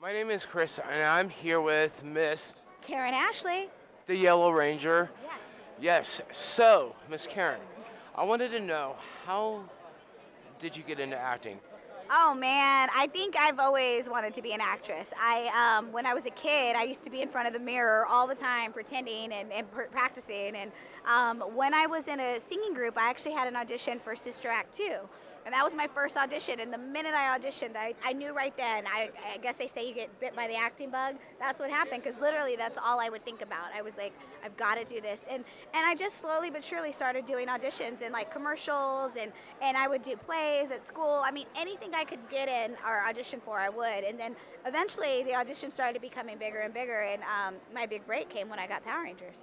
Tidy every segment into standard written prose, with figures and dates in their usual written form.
My name is Chris, and I'm here with Miss Karan Ashley. the Yellow Ranger. Yes. Yes. So, Miss Karen, I wanted to know, how did you get into acting? Oh man, I think I've always wanted to be an actress. When I was a kid, I used to be in front of the mirror all the time, pretending and practicing. And when I was in a singing group, I actually had an audition for Sister Act 2. And that was my first audition. And the minute I auditioned, I knew right then. I guess they say you get bit by the acting bug. That's what happened, because literally that's all I would think about. I was like, I've got to do this. And I just slowly but surely started doing auditions and like commercials, and I would do plays at school. I mean, anything I could get in or audition for, I would. And then eventually the auditions started becoming bigger and bigger. And my big break came when I got Power Rangers.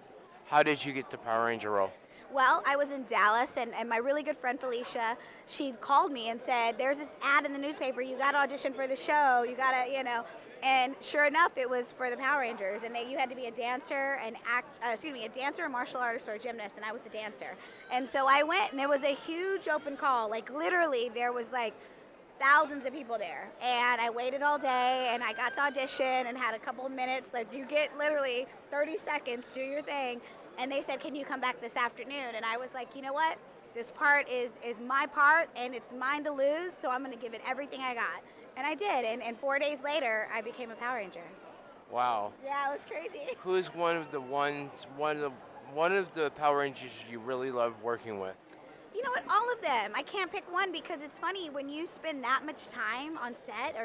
How did you get the Power Ranger role? Well, I was in Dallas, and my really good friend Felicia, she called me and said, there's this ad in the newspaper, you got to audition for the show, you got to. And sure enough, it was for the Power Rangers, and you had to be a dancer, a dancer, a martial artist, or a gymnast, and I was the dancer. And so I went, and it was a huge open call. Like, literally, there was like thousands of people there, and I waited all day, and I got to audition and had a couple of minutes. Like, you get literally 30 seconds, do your thing. And they said, can you come back this afternoon? And I was like, you know what? This part is my part, and it's mine to lose, so I'm going to give it everything I got. And I did, and 4 days later, I became a Power Ranger. Wow. Yeah, it was crazy. Who is one of the Power Rangers you really love working with? You know what? All of them. I can't pick one, because it's funny when you spend that much time on set,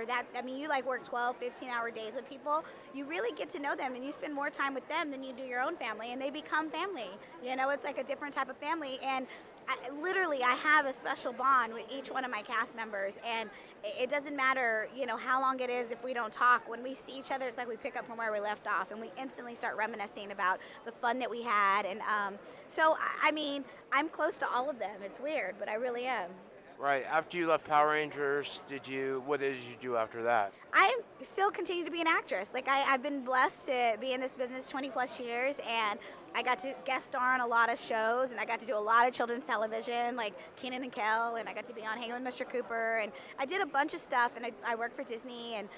you like work 12, 15-hour days with people, you really get to know them, and you spend more time with them than you do your own family, and they become family. It's like a different type of family, and I have a special bond with each one of my cast members, and it doesn't matter, how long it is if we don't talk. When we see each other, it's like we pick up from where we left off, and we instantly start reminiscing about the fun that we had. And I'm close to all of them. It's weird, but I really am. Right. After you left Power Rangers, what did you do after that? I still continue to be an actress. Like, I've been blessed to be in this business 20 plus years, and I got to guest star on a lot of shows, and I got to do a lot of children's television, like Kenan and Kel, and I got to be on Hanging with Mr. Cooper, and I did a bunch of stuff, and I worked for Disney, and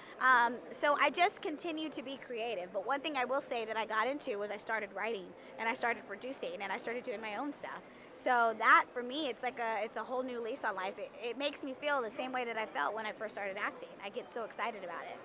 so I just continue to be creative. But one thing I will say that I got into was I started writing, and I started producing, and I started doing my own stuff. So that, for me, it's a whole new lease on life. It makes me feel the same way that I felt when I first started acting. I get so excited about it.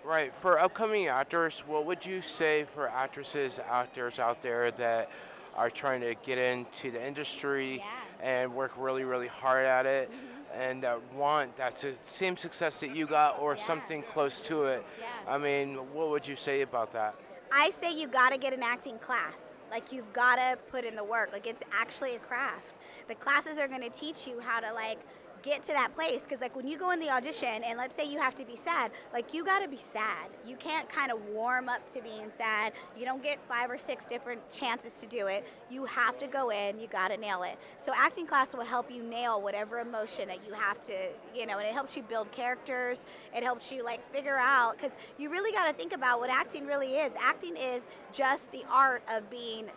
Right. For upcoming actors, what would you say for actors out there that are trying to get into the industry and work really, really hard at it, and that want that same success that you got, or something close to it? I mean, what would you say about that? I say you got to get an acting class. Like, you've got to put in the work. Like, it's actually a craft. The classes are going to teach you how to, like, get to that place, because like when you go in the audition and let's say you have to be sad, like, you got to be sad. You can't kind of warm up to being sad. You don't get 5 or 6 different chances to do it. You have to go in, you got to nail it. So acting class will help you nail whatever emotion that you have to, and it helps you build characters. It helps you like figure out, because you really got to think about what acting really is. Acting is just the art of being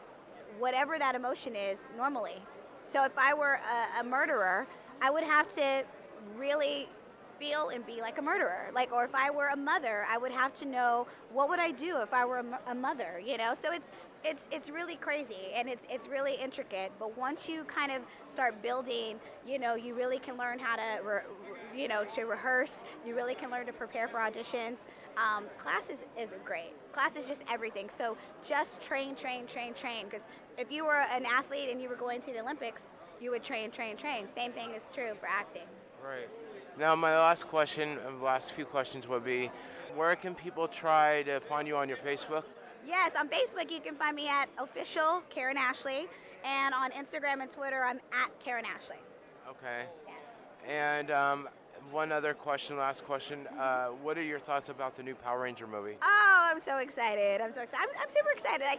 whatever that emotion is normally. So if I were a murderer, I would have to really feel and be like a murderer. Like, or if I were a mother, I would have to know what would I do if I were a mother, So it's really crazy, and it's really intricate. But once you kind of start building, you really can learn how to, to rehearse. You really can learn to prepare for auditions. Class is great. Class is just everything. So just train, because if you were an athlete and you were going to the Olympics, you would train. Same thing is true for acting. Right. Now, my last few questions would be, where can people try to find you on your Facebook? Yes, on Facebook you can find me at official Karan Ashley, and on Instagram and Twitter I'm at Karan Ashley. Okay. Yes. And one other question, last question. What are your thoughts about the new Power Ranger movie? Oh, I'm so excited. I'm super excited. I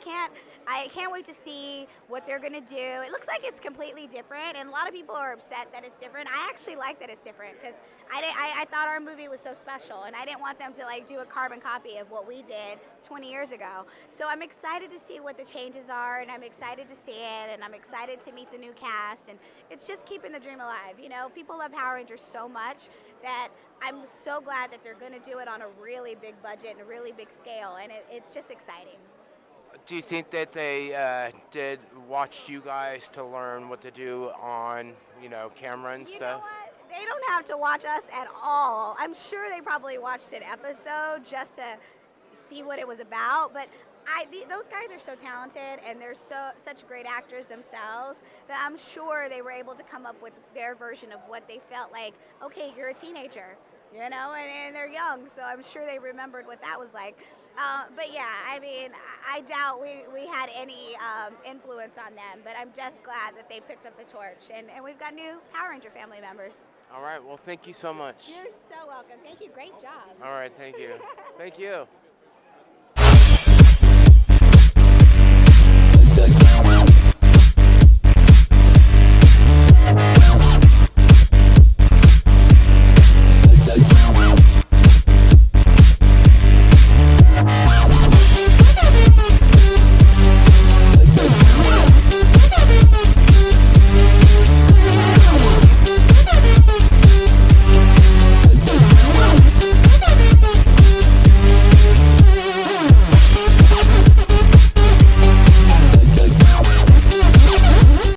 can't wait to see what they're going to do. It looks like it's completely different, and a lot of people are upset that it's different. I actually like that it's different, because I thought our movie was so special, and I didn't want them to like do a carbon copy of what we did 20 years ago. So I'm excited to see what the changes are, and I'm excited to see it, and I'm excited to meet the new cast, and it's just keeping the dream alive. People love Power Rangers so much that I'm so glad that they're going to do it on a really big budget and a really big scale, and it's just exciting. Do you think that they did watch you guys to learn what to do on, camera and You know stuff? what? They don't have to watch us at all. I'm sure they probably watched an episode just to see what it was about, but those guys are so talented and they're such great actors themselves that I'm sure they were able to come up with their version of what they felt like. Okay, you're a teenager, and they're young, so I'm sure they remembered what that was like. But yeah, I mean, I doubt we had any influence on them, but I'm just glad that they picked up the torch, and we've got new Power Ranger family members. All right. Well, thank you so much. You're so welcome. Thank you. Great job. All right. Thank you. Thank you.